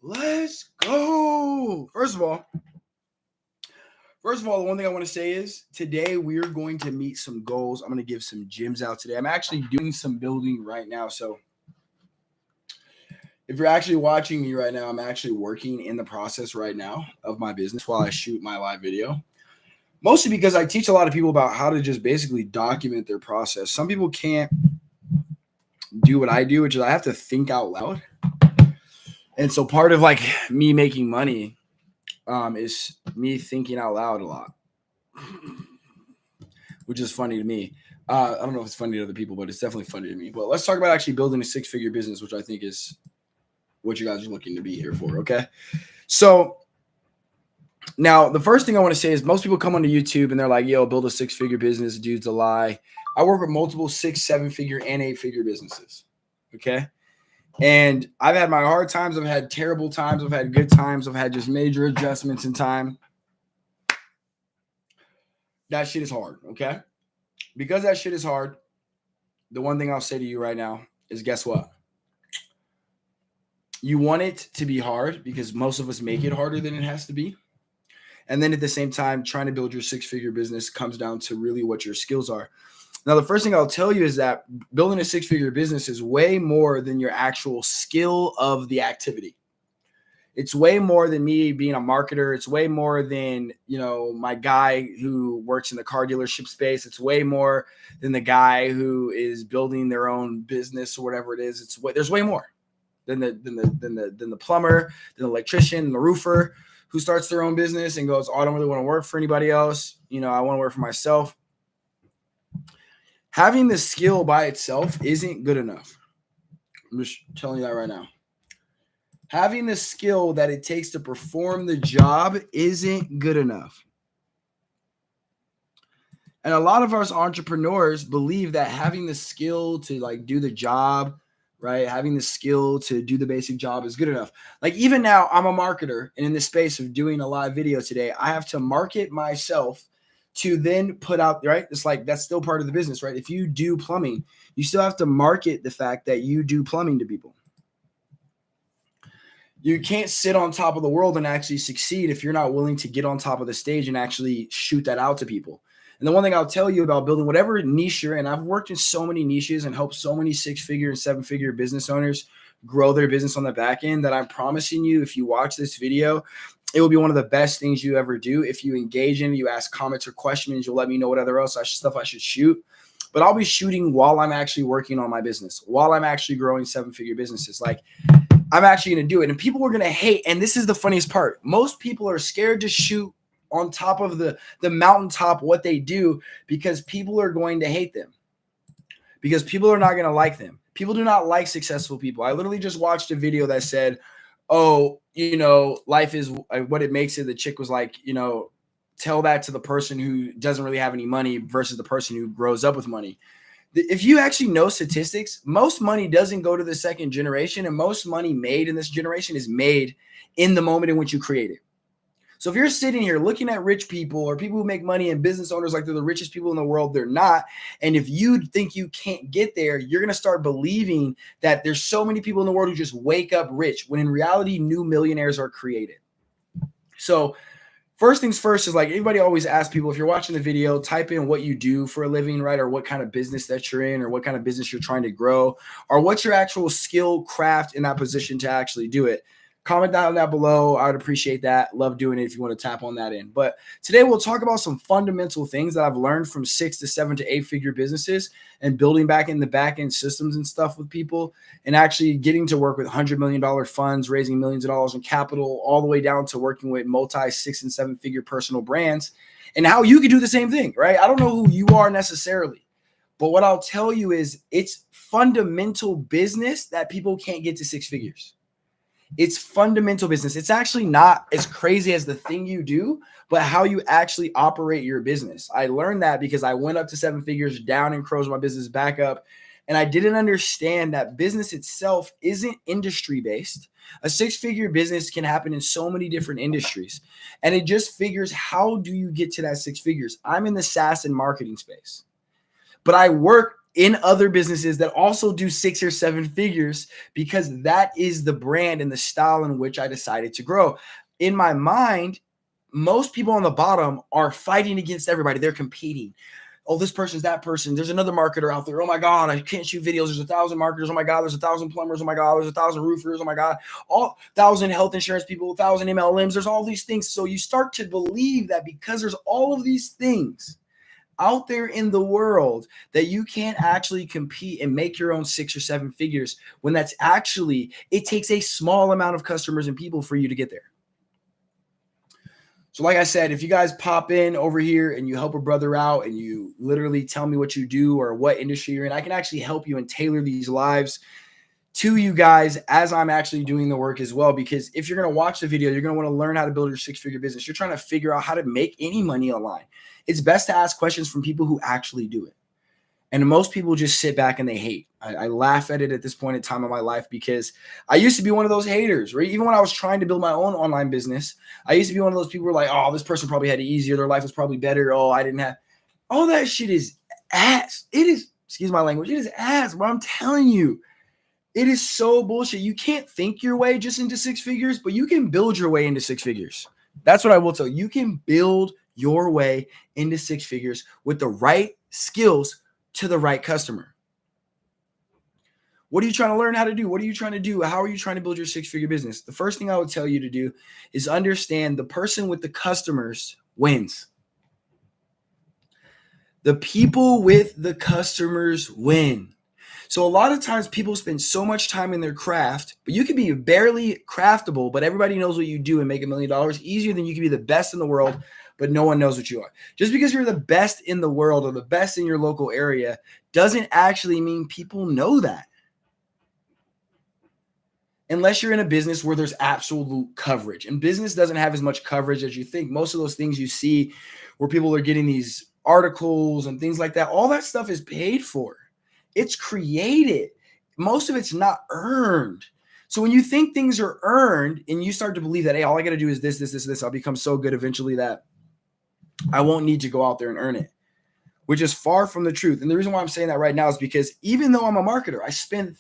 Let's go. First of all, the one thing I want to say is today we're going to meet some goals. I'm going to give some gyms out today. I'm actually doing some building right now. So if you're actually watching me right now, I'm actually working in the process right now of my business while I shoot my live video. Mostly because I teach a lot of people about how to just basically document their process. Some people can't do what I do, which is I have to think out loud. And so part of like me making money is me thinking out loud a lot, which is funny to me. I don't know if it's funny to other people, but it's definitely funny to me. But let's talk about actually building a six-figure business, which I think is what you guys are looking to be here for. Okay. So now the first thing I want to say is most people come onto YouTube and they're like, yo, build a six-figure business. Dude's a lie. I work with multiple 6, 7-figure and 8-figure businesses. Okay. And I've had my hard times. I've had terrible times. I've had good times. I've had just major adjustments in time. That shit is hard. Okay. Because that shit is hard, the one thing I'll say to you right now is guess what? You want it to be hard because most of us make it harder than it has to be. And then at the same time, trying to build your six-figure business comes down to really what your skills are. Now, the first thing I'll tell you is that building a six-figure business is way more than your actual skill of the activity. It's way more than me being a marketer. It's way more than, my guy who works in the car dealership space. It's way more than the guy who is building their own business or whatever it is. There's way more than the plumber, than the electrician, and the roofer who starts their own business and goes, oh, I don't really want to work for anybody else. I want to work for myself. Having the skill by itself isn't good enough. I'm just telling you that right now. Having the skill that it takes to perform the job isn't good enough. And a lot of us entrepreneurs believe that having the skill to do the job, right? Having the skill to do the basic job is good enough. Like even now, I'm a marketer, and in the space of doing a live video today, I have to market myself to then put out, right? It's like that's still part of the business, right? If you do plumbing, you still have to market the fact that you do plumbing to people. You can't sit on top of the world and actually succeed if you're not willing to get on top of the stage and actually shoot that out to people. And the one thing I'll tell you about building whatever niche you're in, I've worked in so many niches and helped so many 6-figure and 7-figure business owners grow their business on the back end that I'm promising you, if you watch this video, it will be one of the best things you ever do. If you engage in it, you ask comments or questions, you'll let me know what other stuff I should shoot. But I'll be shooting while I'm actually working on my business, while I'm actually growing 7-figure businesses. Like I'm actually going to do it. And people are going to hate. And this is the funniest part. Most people are scared to shoot on top of the mountaintop what they do because people are going to hate them. Because people are not going to like them. People do not like successful people. I literally just watched a video that said, oh, life is what it makes it. The chick was like, tell that to the person who doesn't really have any money versus the person who grows up with money. If you actually know statistics, most money doesn't go to the second generation, and most money made in this generation is made in the moment in which you create it. So if you're sitting here looking at rich people or people who make money and business owners like they're the richest people in the world, they're not. And if you think you can't get there, you're going to start believing that there's so many people in the world who just wake up rich when in reality, new millionaires are created. So first things first is like everybody always asks people, if you're watching the video, type in what you do for a living, right? Or what kind of business that you're in or what kind of business you're trying to grow or what's your actual skill craft in that position to actually do it. Comment down that below. I would appreciate that. Love doing it if you want to tap on that in. But today we'll talk about some fundamental things that I've learned from 6 to 7 to 8-figure businesses and building back in the back end systems and stuff with people and actually getting to work with $100 million funds, raising millions of dollars in capital, all the way down to working with multi 6 and 7-figure personal brands and how you can do the same thing, right? I don't know who you are necessarily, but what I'll tell you is it's fundamental business that people can't get to 6 figures. It's fundamental business. It's actually not as crazy as the thing you do, but how you actually operate your business. I learned that because I went up to 7 figures, down and closed my business back up. And I didn't understand that business itself isn't industry based. A 6-figure business can happen in so many different industries. And it just figures, how do you get to that 6 figures? I'm in the SaaS and marketing space, but I work in other businesses that also do 6 or 7 figures, because that is the brand and the style in which I decided to grow. In my mind, most people on the bottom are fighting against everybody. They're competing. Oh, this person's that person. There's another marketer out there. Oh my God, I can't shoot videos. There's 1,000 marketers. Oh my God, there's 1,000 plumbers. Oh my God, there's 1,000 roofers. Oh my God, all 1,000 health insurance people, 1,000 MLMs. There's all these things. So you start to believe that because there's all of these things out there in the world, that you can't actually compete and make your own 6 or 7 figures, when that's actually, it takes a small amount of customers and people for you to get there. So like I said, if you guys pop in over here and you help a brother out and you literally tell me what you do or what industry you're in, I can actually help you and tailor these lives to you guys as I'm actually doing the work as well. Because if you're going to watch the video, you're going to want to learn how to build your 6-figure business. You're trying to figure out how to make any money online. It's best to ask questions from people who actually do it. And most people just sit back and they hate. I laugh at it at this point in time of my life, because I used to be one of those haters, right? Even when I was trying to build my own online business, I used to be one of those people who were like, oh, this person probably had it easier. Their life was probably better. Oh, I didn't have. All that shit is ass. It is, excuse my language, it is ass, but I'm telling you, it is so bullshit. You can't think your way just into 6 figures, but you can build your way into 6 figures. That's what I will tell you. You can build your way into 6 figures with the right skills to the right customer. What are you trying to learn how to do? What are you trying to do? How are you trying to build your 6-figure business? The first thing I would tell you to do is understand the person with the customers wins. The people with the customers win. So a lot of times people spend so much time in their craft, but you could be barely craftable, but everybody knows what you do and make $1 million easier than you can be the best in the world, but no one knows what you are. Just because you're the best in the world or the best in your local area doesn't actually mean people know that. Unless you're in a business where there's absolute coverage, and business doesn't have as much coverage as you think. Most of those things you see where people are getting these articles and things like that, all that stuff is paid for. It's created. Most of it's not earned. So when you think things are earned and you start to believe that, hey, all I got to do is this, I'll become so good eventually that I won't need to go out there and earn it, which is far from the truth. And the reason why I'm saying that right now is because even though I'm a marketer, I spend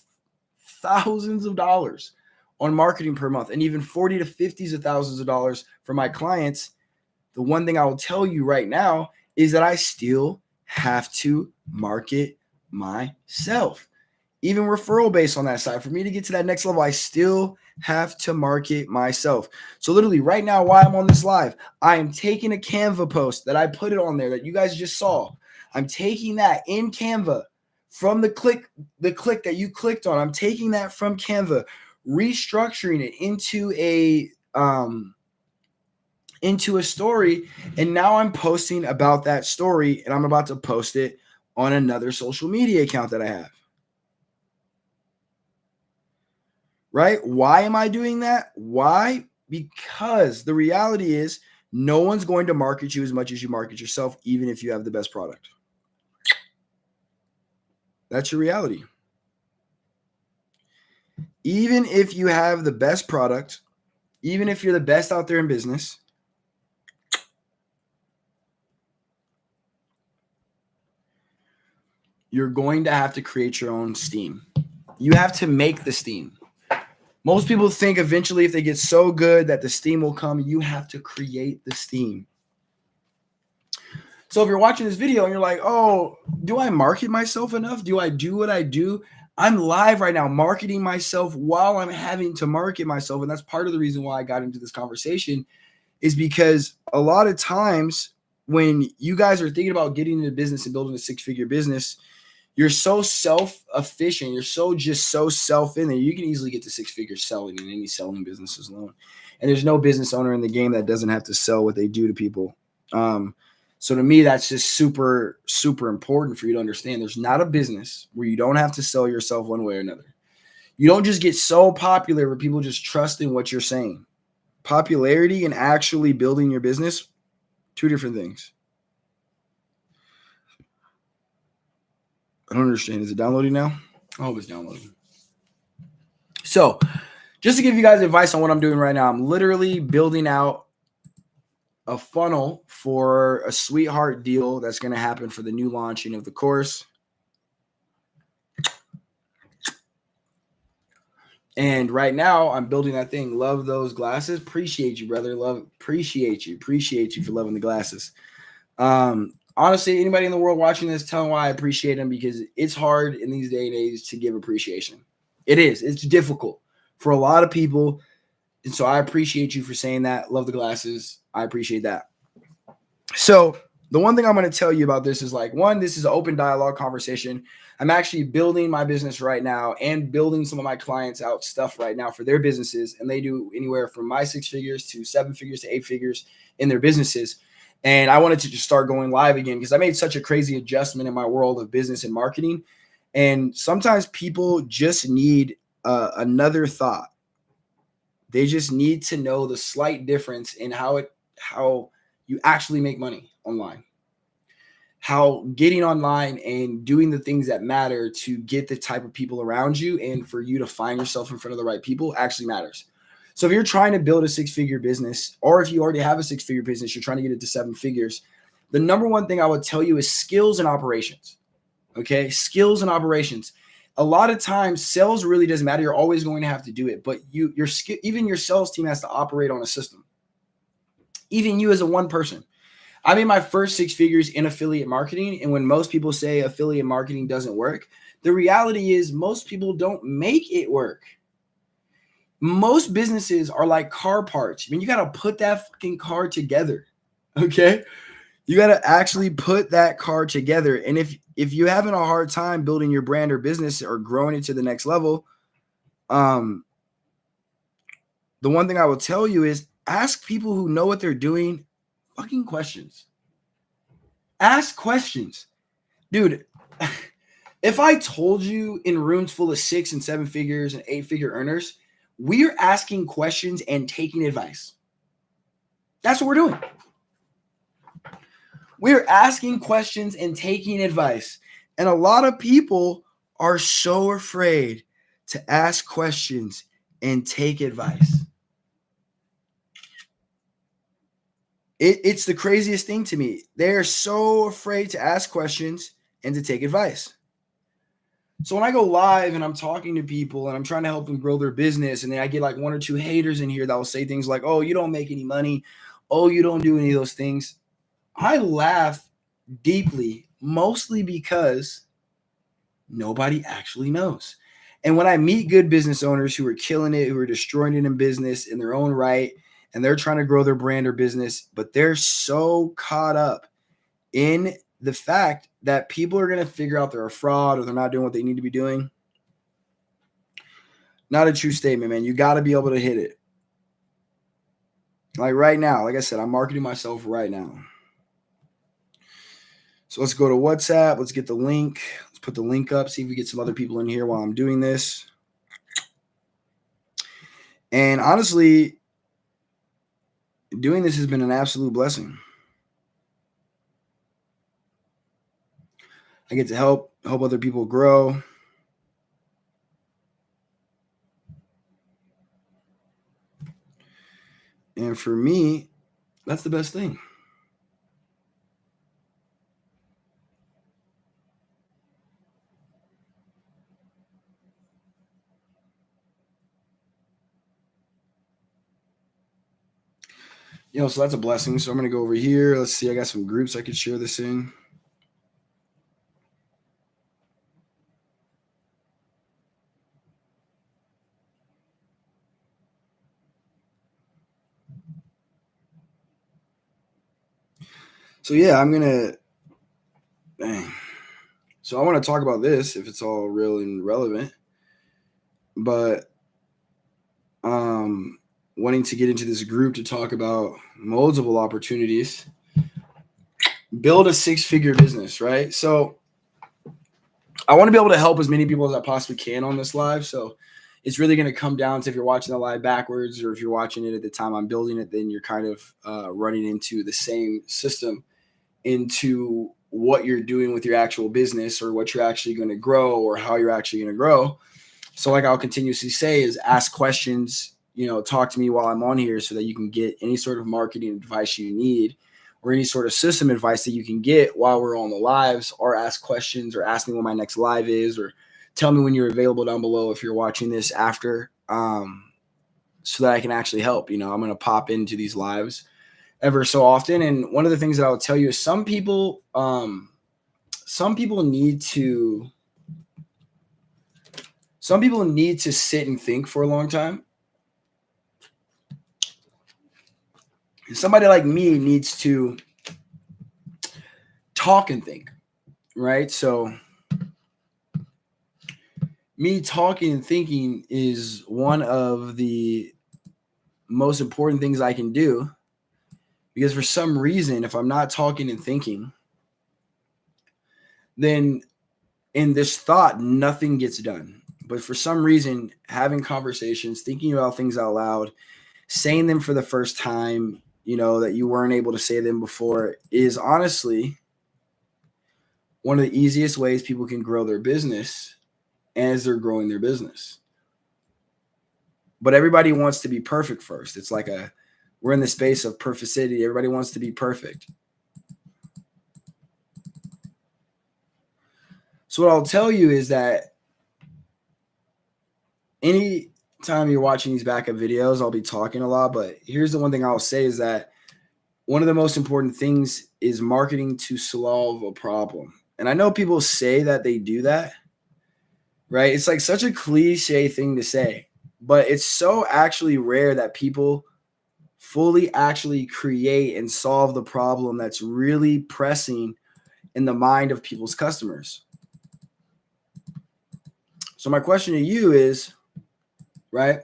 thousands of dollars on marketing per month, and even 40 to 50s of thousands of dollars for my clients. The one thing I will tell you right now is that I still have to market myself, even referral based on that side. For me to get to that next level, I still have to market myself. So literally right now, while I'm on this live, I am taking a Canva post that I put it on there that you guys just saw. I'm taking that in Canva from the click that you clicked on. I'm taking that from Canva, restructuring it into a story, and now I'm posting about that story, and I'm about to post it on another social media account that I have. Right? Why am I doing that? Why? Because the reality is no one's going to market you as much as you market yourself, even if you have the best product. That's your reality. Even if you have the best product, even if you're the best out there in business, you're going to have to create your own steam. You have to make the steam. Most people think eventually if they get so good that the steam will come. You have to create the steam. So if you're watching this video and you're like, oh, do I market myself enough? Do I do what I do? I'm live right now marketing myself while I'm having to market myself. And that's part of the reason why I got into this conversation, is because a lot of times when you guys are thinking about getting into business and building a 6-figure business, you're so self-efficient. You're so self in there. You can easily get to 6 figures selling in any selling businesses alone. And there's no business owner in the game that doesn't have to sell what they do to people. So to me, that's just super, super important for you to understand. There's not a business where you don't have to sell yourself one way or another. You don't just get so popular where people just trust in what you're saying. Popularity and actually building your business, two different things. I don't understand. Is it downloading now? I hope it's downloading. So just to give you guys advice on what I'm doing right now, I'm literally building out a funnel for a sweetheart deal that's going to happen for the new launching of the course. And right now I'm building that thing. Love those glasses. Appreciate you, brother. Appreciate you. Appreciate you for loving the glasses. Honestly, anybody in the world watching this, tell them why I appreciate them, because it's hard in these day and age to give appreciation. It is. It's difficult for a lot of people. And so I appreciate you for saying that. Love the glasses. I appreciate that. So the one thing I'm going to tell you about this is like, one, this is an open dialogue conversation. I'm actually building my business right now and building some of my clients out stuff right now for their businesses. And they do anywhere from my 6 figures to 7 figures to 8 figures in their businesses. And I wanted to just start going live again because I made such a crazy adjustment in my world of business and marketing. And sometimes people just need another thought. They just need to know the slight difference in how you actually make money online. How getting online and doing the things that matter to get the type of people around you and for you to find yourself in front of the right people actually matters. So if you're trying to build a 6-figure business, or if you already have a 6-figure business, you're trying to get it to 7 figures, the number one thing I would tell you is skills and operations. Okay, skills and operations. A lot of times sales really doesn't matter. You're always going to have to do it, but even your sales team has to operate on a system. Even you as a one person. I made my first 6 figures in affiliate marketing. And when most people say affiliate marketing doesn't work, the reality is most people don't make it work. Most businesses are like car parts. I mean, you got to put that fucking car together. Okay. You got to actually put that car together. And if you're having a hard time building your brand or business or growing it to the next level, the one thing I will tell you is ask people who know what they're doing fucking questions. Ask questions. Dude, if I told you in rooms full of 6 and 7 figures and 8-figure earners, we're asking questions and taking advice. That's what we're doing. We're asking questions and taking advice. And a lot of people are so afraid to ask questions and take advice. It's the craziest thing to me. They're so afraid to ask questions and to take advice. So when I go live and I'm talking to people and I'm trying to help them grow their business, and then I get like 1 or 2 haters in here that will say things like, oh, you don't make any money. Oh, you don't do any of those things. I laugh deeply, mostly because nobody actually knows. And when I meet good business owners who are killing it, who are destroying it in business in their own right, and they're trying to grow their brand or business, but they're so caught up in the fact that people are going to figure out they're a fraud or they're not doing what they need to be doing. Not a true statement, man. You got to be able to hit it. Like right now, like I said, I'm marketing myself right now. So let's go to WhatsApp. Let's get the link. Let's put the link up, see if we get some other people in here while I'm doing this. And honestly, doing this has been an absolute blessing. I get to help other people grow. And for me, that's the best thing. So that's a blessing. So I'm going to go over here. Let's see. I got some groups I could share this in. So yeah, I'm going to, so I want to talk about this if it's all real and relevant, but wanting to get into this group to talk about multiple opportunities, build a 6-figure business, right? So I want to be able to help as many people as I possibly can on this live. So it's really going to come down to if you're watching the live backwards or if you're watching it at the time I'm building it, then you're kind of running into the same system into what you're doing with your actual business or what you're actually going to grow or how you're actually going to grow. So like I'll continuously say is ask questions, talk to me while I'm on here so that you can get any sort of marketing advice you need or any sort of system advice that you can get while we're on the lives, or ask questions or ask me when my next live is, or tell me when you're available down below if you're watching this after so that I can actually help. I'm going to pop into these lives ever so often. And one of the things that I'll tell you is some people need to sit and think for a long time. Somebody like me needs to talk and think, right? So me talking and thinking is one of the most important things I can do, because for some reason, if I'm not talking and thinking, then in this thought, nothing gets done. But for some reason, having conversations, thinking about things out loud, saying them for the first time, that you weren't able to say them before, is honestly one of the easiest ways people can grow their business as they're growing their business. But everybody wants to be perfect first. It's like we're in the space of perfectity. Everybody wants to be perfect. So what I'll tell you is that any time you're watching these backup videos, I'll be talking a lot, but here's the one thing I'll say is that one of the most important things is marketing to solve a problem. And I know people say that they do that, right? It's like such a cliche thing to say, but it's so actually rare that people fully actually create and solve the problem that's really pressing in the mind of people's customers. So my question to you is, right,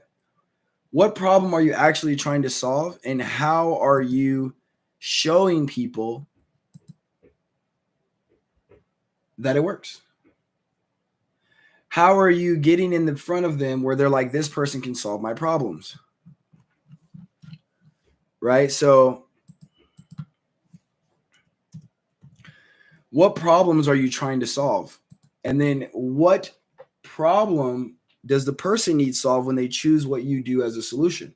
what problem are you actually trying to solve, and how are you showing people that it works? How are you getting in the front of them where they're like, this person can solve my problems? Right? So what problems are you trying to solve? And then what problem does the person need solved when they choose what you do as a solution?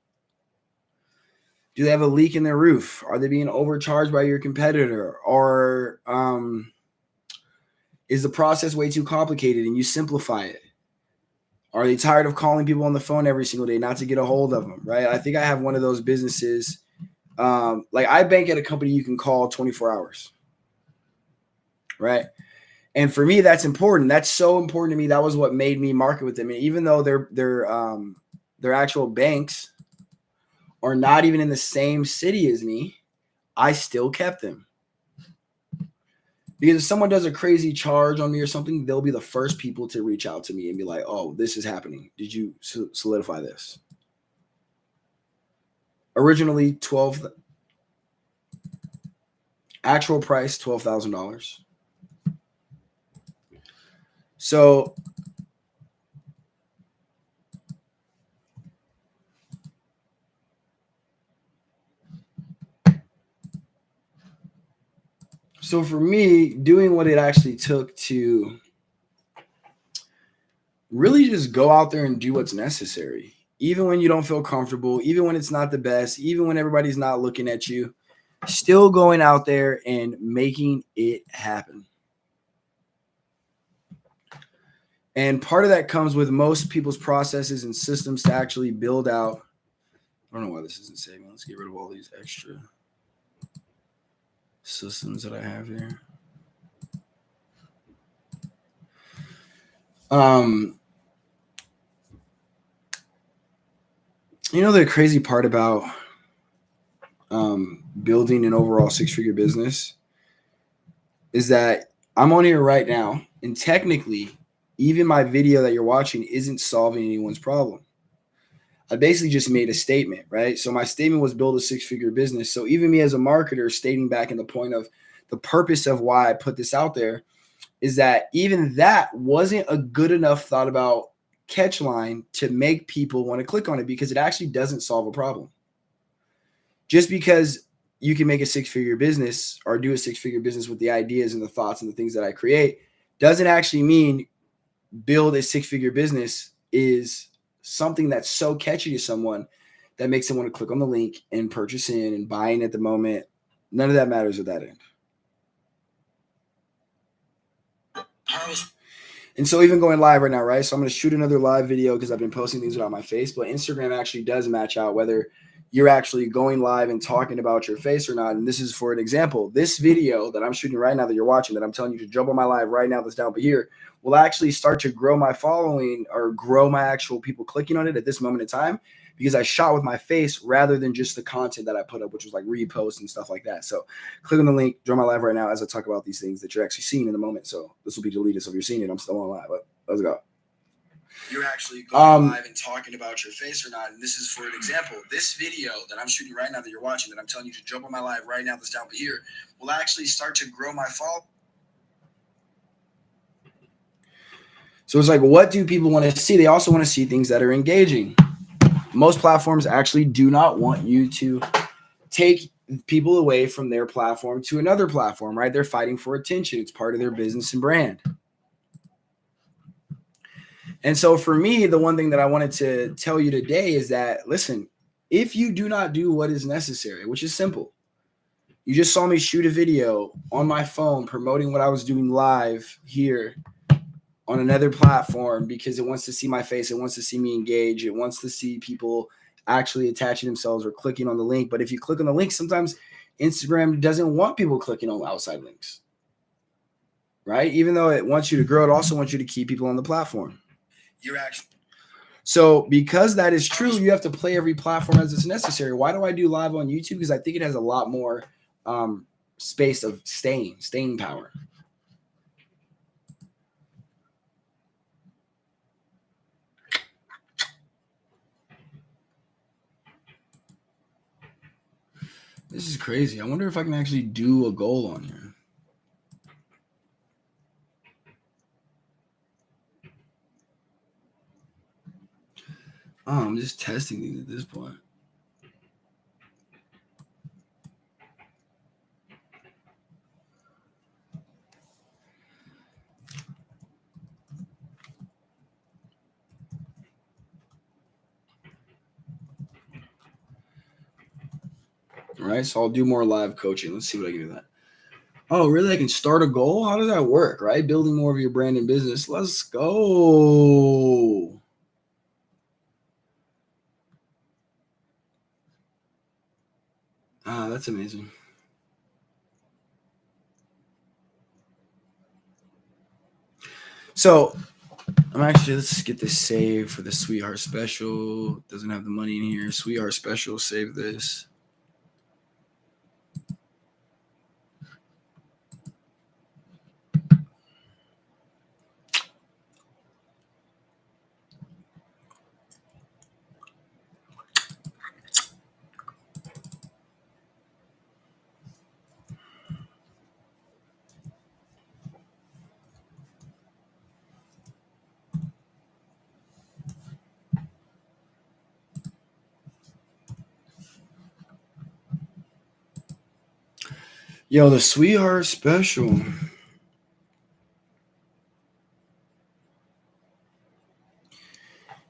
Do they have a leak in their roof? Are they being overcharged by your competitor? Or is the process way too complicated and you simplify it? Are they tired of calling people on the phone every single day not to get a hold of them, right? I think I have one of those businesses. Like I bank at a company you can call 24 hours, right? And for me, that's important. That's so important to me. That was what made me market with them. And even though their actual banks are not even in the same city as me, I still kept them. Because if someone does a crazy charge on me or something, they'll be the first people to reach out to me and be like, oh, this is happening. Did you solidify this? Originally, actual price, $12,000. So for me, doing what it actually took to really just go out there and do what's necessary, even when you don't feel comfortable, even when it's not the best, even when everybody's not looking at you, still going out there and making it happen. And part of that comes with most people's processes and systems to actually build out. I don't know why this isn't saving. Let's get rid of all these extra systems that I have here. The crazy part about building an overall six-figure business is that I'm on here right now, and technically, even my video that you're watching isn't solving anyone's problem. I basically just made a statement, right? So my statement was build a six-figure business. So even me as a marketer, stating back in the point of the purpose of why I put this out there is that even that wasn't a good enough thought about catch line to make people want to click on it, because it actually doesn't solve a problem. Just because you can make a six-figure business or do a six-figure business with the ideas and the thoughts and the things that I create doesn't actually mean build a six-figure business is something that's so catchy to someone that makes them want to click on the link and purchase in and buy in at the moment. None of that matters at that end. And so even going live right now, right? So I'm going to shoot another live video because I've been posting things about my face, but Instagram actually does match out whether you're actually going live and talking about your face or not. And this is for an example. This video that I'm shooting right now that you're watching, that I'm telling you to jump on my live right now that's down here, will actually start to grow my following or grow my actual people clicking on it at this moment in time because I shot with my face rather than just the content that I put up, which was like reposts and stuff like that. So click on the link, join my live right now as I talk about these things that you're actually seeing in the moment. So this will be deleted. So if you're seeing it, I'm still on live. But let's go. You're actually going live and talking about your face or not. And this is for an example. This video that I'm shooting right now that you're watching, that I'm telling you to jump on my live right now that's down here, will actually start to grow my follow. So it's like, what do people want to see? They also want to see things that are engaging. Most platforms actually do not want you to take people away from their platform to another platform, right? They're fighting for attention. It's part of their business and brand. And so for me, the one thing that I wanted to tell you today is that, listen, if you do not do what is necessary, which is simple, you just saw me shoot a video on my phone promoting what I was doing live here on another platform because it wants to see my face. It wants to see me engage. It wants to see people actually attaching themselves or clicking on the link. But if you click on the link, sometimes Instagram doesn't want people clicking on outside links, right? Even though it wants you to grow, it also wants you to keep people on the platform. So because that is true, you have to play every platform as it's necessary. Why do I do live on YouTube? Because I think it has a lot more space of staying power. This is crazy. I wonder if I can actually do a goal on here. Oh, I'm just testing these at this point. All right, so I'll do more live coaching. Let's see what I can do that. Oh, really? I can start a goal? How does that work, right? Building more of your brand and business. Let's go. Ah, that's amazing. So I'm actually, let's get this saved for the Sweetheart Special. Doesn't have the money in here. Sweetheart Special, save this. Yo, the Sweetheart Special.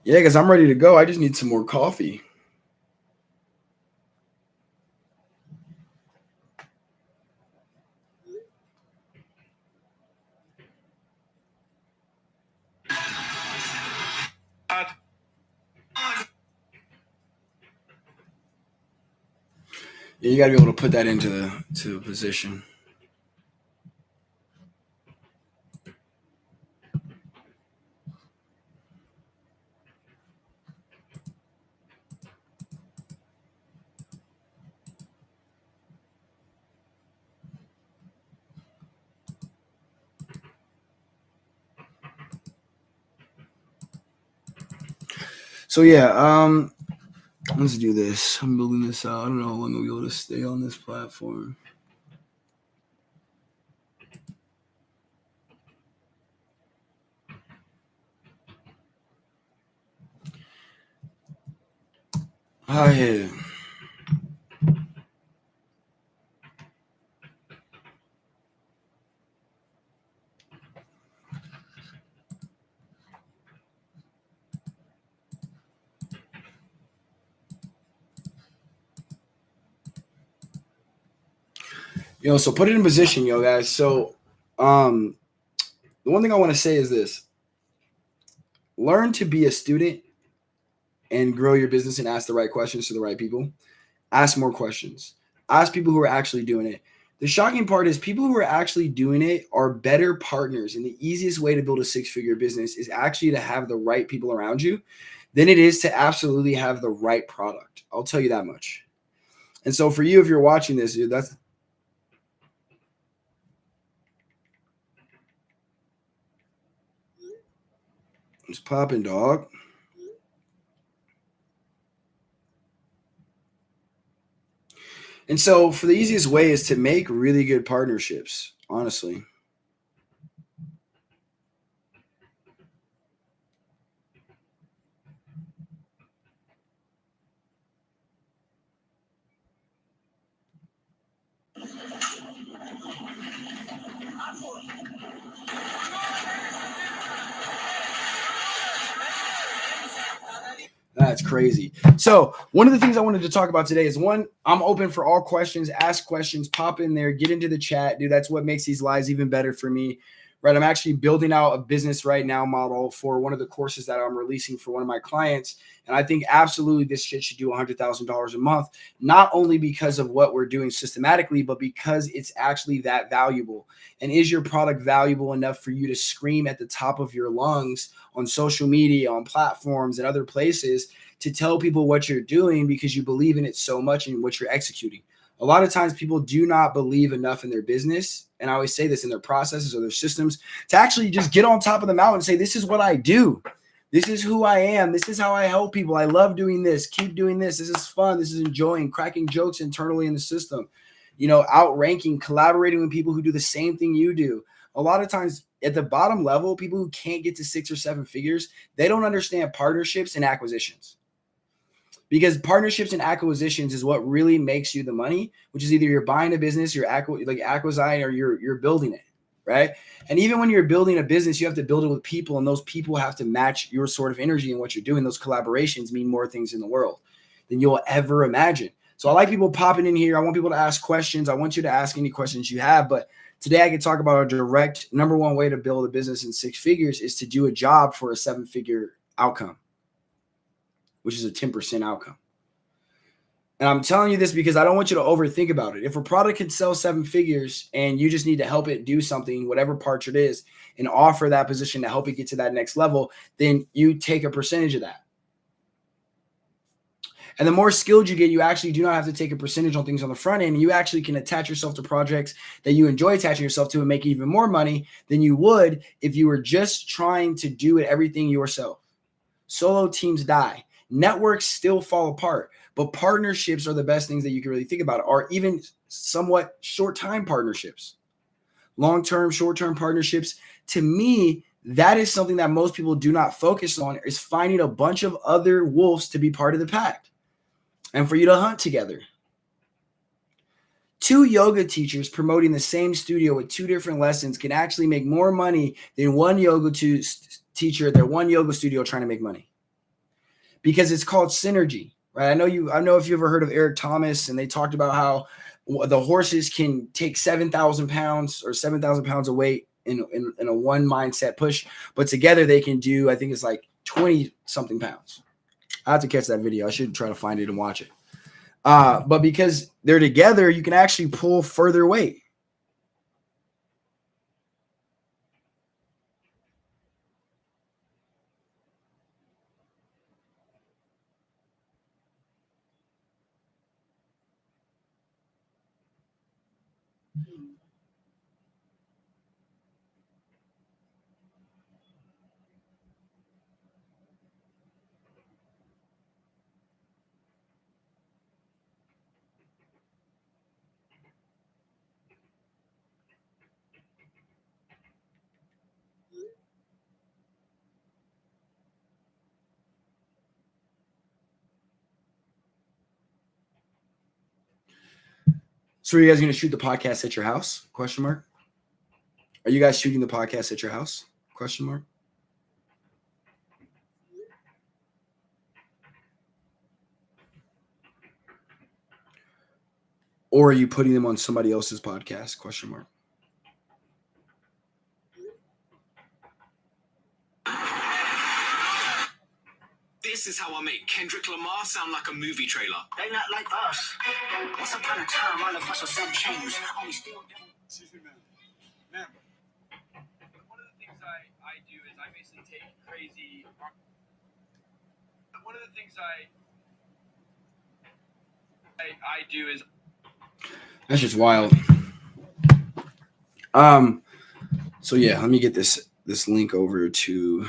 Yeah, because I'm ready to go. I just need some more coffee. Yeah, you got to be able to put that into to position. So yeah, let's do this. I'm building this out. I don't know how long I'll be able to stay on this platform. Oh yeah. So put it in position, guys. So the one thing I want to say is this. learn to be a student and grow your business and ask the right questions to the right people. Ask more questions. Ask people who are actually doing it. The shocking part is people who are actually doing it are better partners. And the easiest way to build a six-figure business is actually to have the right people around you than it is to absolutely have the right product. I'll tell you that much. And so for you, if you're watching this, dude, that's it's popping, dog. And so for the easiest way is to make really good partnerships, honestly. That's crazy. So one of the things I wanted to talk about today is one, I'm open for all questions, ask questions, pop in there, get into the chat, dude. That's what makes these lives even better for me, right? I'm actually building out a business right now model for one of the courses that I'm releasing for one of my clients. And I think absolutely this shit should do $100,000 a month, not only because of what we're doing systematically, but because it's actually that valuable. And is your product valuable enough for you to scream at the top of your lungs on social media, on platforms and other places to tell people what you're doing because you believe in it so much and what you're executing? A lot of times people do not believe enough in their business. And I always say this, in their processes or their systems, to actually just get on top of the mountain and say, this is what I do. This is who I am. This is how I help people. I love doing this. Keep doing this. This is fun. This is enjoying, cracking jokes internally in the system, outranking, collaborating with people who do the same thing you do. A lot of times at the bottom level, people who can't get to 6 or 7 figures, they don't understand partnerships and acquisitions. Because partnerships and acquisitions is what really makes you the money, which is either you're buying a business, you're acquisition, or you're building it, right? And even when you're building a business, you have to build it with people, and those people have to match your sort of energy and what you're doing. Those collaborations mean more things in the world than you'll ever imagine. So I like people popping in here. I want people to ask questions. I want you to ask any questions you have. But today I can talk about a direct number one way to build a business in 6 figures is to do a job for a 7-figure outcome, which is a 10% outcome. And I'm telling you this because I don't want you to overthink about it. If a product can sell 7 figures and you just need to help it do something, whatever part it is, and offer that position to help it get to that next level, then you take a percentage of that. And the more skilled you get, you actually do not have to take a percentage on things on the front end. You actually can attach yourself to projects that you enjoy attaching yourself to and make even more money than you would if you were just trying to do it everything yourself. Solo teams die. Networks still fall apart, but partnerships are the best things that you can really think about, or even somewhat short-time partnerships. Long-term, short-term partnerships, to me, that is something that most people do not focus on, is finding a bunch of other wolves to be part of the pack and for you to hunt together. 2 yoga teachers promoting the same studio with 2 different lessons can actually make more money than one yoga teacher at their one yoga studio trying to make money, because it's called synergy, right? I know if you ever heard of Eric Thomas, and they talked about how the horses can take 7,000 pounds or 7,000 pounds of weight in a one mindset push, but together they can do, I think it's like 20 something pounds. I have to catch that video. I should try to find it and watch it. But because they're together, you can actually pull further weight. So are you guys going to shoot the podcast at your house? Question mark. Are you guys shooting the podcast at your house? Question mark. Or are you putting them on somebody else's podcast? Question mark. This is how I make Kendrick Lamar sound like a movie trailer. They not like us. Once upon a time, all of us are some change. Only still. Excuse me, ma'am. One of the things I do is I basically take crazy. One of the things I do is. That's just wild. So yeah, let me get this link over to.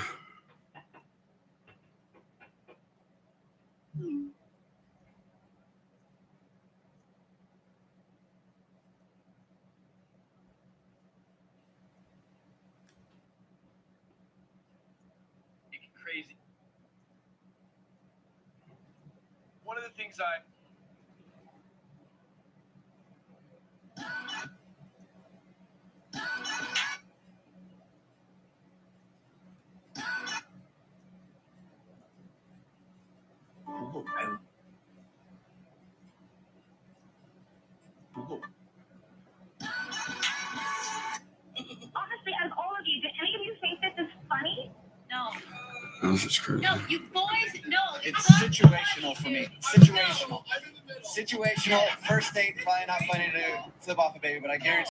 Crazy. One of the things I. Honestly, out of all of you, did any of you think this is funny? No. That was just crazy. No, you boys, no. It's situational for me. Situational. Situational. First date, probably not funny to flip off a baby, but I guarantee